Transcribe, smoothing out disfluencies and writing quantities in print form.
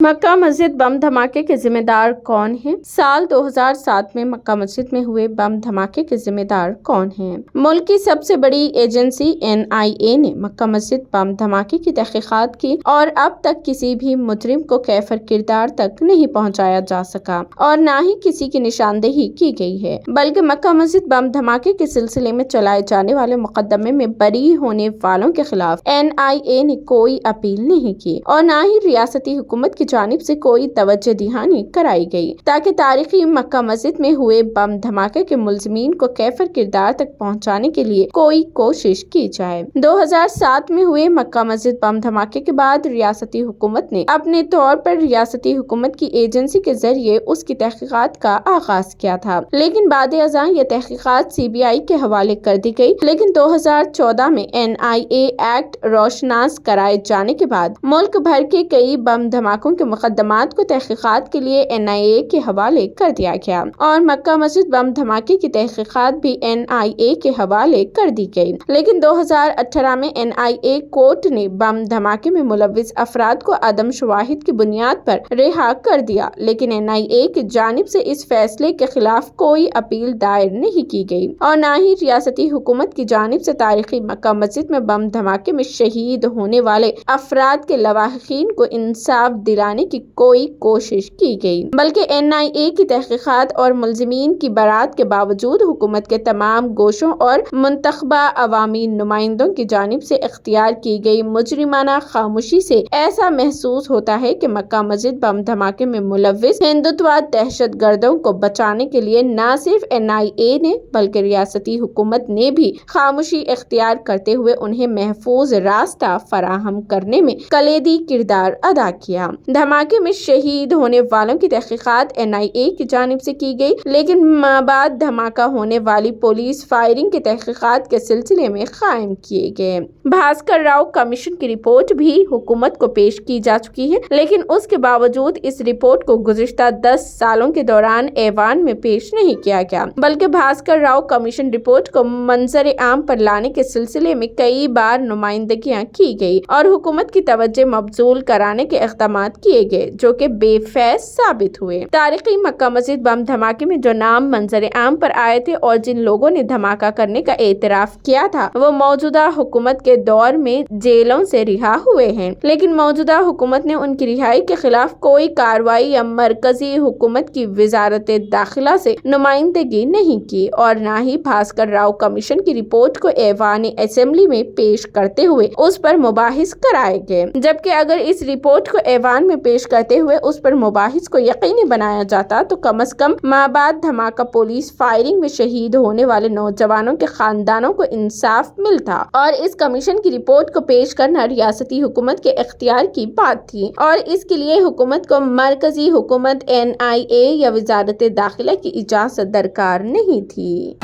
مکہ مسجد بم دھماکے کے ذمہ دار کون ہیں؟ سال 2007 میں مکہ مسجد میں ہوئے بم دھماکے کے ذمہ دار کون ہیں؟ ملک کی سب سے بڑی ایجنسی NIA نے مکہ مسجد بم دھماکے کی تحقیقات کی اور اب تک کسی بھی مجرم کو کیفر کردار تک نہیں پہنچایا جا سکا اور نہ ہی کسی کی نشاندہی کی گئی ہے، بلکہ مکہ مسجد بم دھماکے کے سلسلے میں چلائے جانے والے مقدمے میں بری ہونے والوں کے خلاف NIA نے کوئی اپیل نہیں کی اور نہ ہی ریاستی حکومت کی جانب سے کوئی توجہ دہانی کرائی گئی تاکہ تاریخی مکہ مسجد میں ہوئے بم دھماکے کے ملزمین کو کیفر کردار تک پہنچانے کے لیے کوئی کوشش کی جائے۔ 2007 میں ہوئے مکہ مسجد بم دھماکے کے بعد ریاستی حکومت نے اپنے طور پر ریاستی حکومت کی ایجنسی کے ذریعے اس کی تحقیقات کا آغاز کیا تھا، لیکن بعد ازاں یہ تحقیقات CBI کے حوالے کر دی گئی۔ لیکن 2014 میں NIA ایکٹ روشناس کرائے جانے کے بعد ملک بھر کے کئی بم دھماکوں کے مقدمات کو تحقیقات کے لیے NIA کے حوالے کر دیا گیا اور مکہ مسجد بم دھماکے کی تحقیقات بھی NIA کے حوالے کر دی گئی۔ لیکن 2018 میں NIA کورٹ نے بم دھماکے میں ملوث افراد کو عدم شواہد کی بنیاد پر رہا کر دیا، لیکن NIA کی جانب سے اس فیصلے کے خلاف کوئی اپیل دائر نہیں کی گئی اور نہ ہی ریاستی حکومت کی جانب سے تاریخی مکہ مسجد میں بم دھماکے میں شہید ہونے والے افراد کے لواحقین کو انصاف دلانے کی کوئی کوشش کی گئی، بلکہ NIA کی تحقیقات اور ملزمین کی برات کے باوجود حکومت کے تمام گوشوں اور منتخبہ عوامی نمائندوں کی جانب سے اختیار کی گئی مجرمانہ خاموشی سے ایسا محسوس ہوتا ہے کہ مکہ مسجد بم دھماکے میں ملوث ہندوتوا دہشت گردوں کو بچانے کے لیے نہ صرف NIA نے بلکہ ریاستی حکومت نے بھی خاموشی اختیار کرتے ہوئے انہیں محفوظ راستہ فراہم کرنے میں کلیدی کردار ادا کیا۔ دھماکے میں شہید ہونے والوں کی تحقیقات NIA کی جانب سے کی گئی، لیکن مابعد دھماکہ ہونے والی پولیس فائرنگ کی تحقیقات کے سلسلے میں قائم کیے گئے بھاسکر راؤ کمیشن کی رپورٹ بھی حکومت کو پیش کی جا چکی ہے، لیکن اس کے باوجود اس رپورٹ کو گزشتہ 10 سالوں کے دوران ایوان میں پیش نہیں کیا گیا، بلکہ بھاسکر راؤ کمیشن رپورٹ کو منظر عام پر لانے کے سلسلے میں کئی بار نمائندگیاں کی گئی اور حکومت کی توجہ مبذول کرانے کے اقدامات کیے گئے جو کہ بے فیض ثابت ہوئے۔ تاریخی مکہ مسجد بم دھماکے میں جو نام منظر عام پر آئے تھے اور جن لوگوں نے دھماکہ کرنے کا اعتراف کیا تھا وہ موجودہ حکومت کے دور میں جیلوں سے رہا ہوئے ہیں، لیکن موجودہ حکومت نے ان کی رہائی کے خلاف کوئی کارروائی یا مرکزی حکومت کی وزارت داخلہ سے نمائندگی نہیں کی اور نہ ہی بھاسکر راؤ کمیشن کی رپورٹ کو ایوان اسمبلی میں پیش کرتے ہوئے اس پر مباحث کرائے گئے، جبکہ اگر اس رپورٹ کو ایوان میں پیش کرتے ہوئے اس پر مباحث کو یقینی بنایا جاتا تو کم از کم مابعد دھماکہ پولیس فائرنگ میں شہید ہونے والے نوجوانوں کے خاندانوں کو انصاف ملتا اور اس کمیشن کی رپورٹ کو پیش کرنا ریاستی حکومت کے اختیار کی بات تھی اور اس کے لیے حکومت کو مرکزی حکومت NIA یا وزارت داخلہ کی اجازت درکار نہیں تھی۔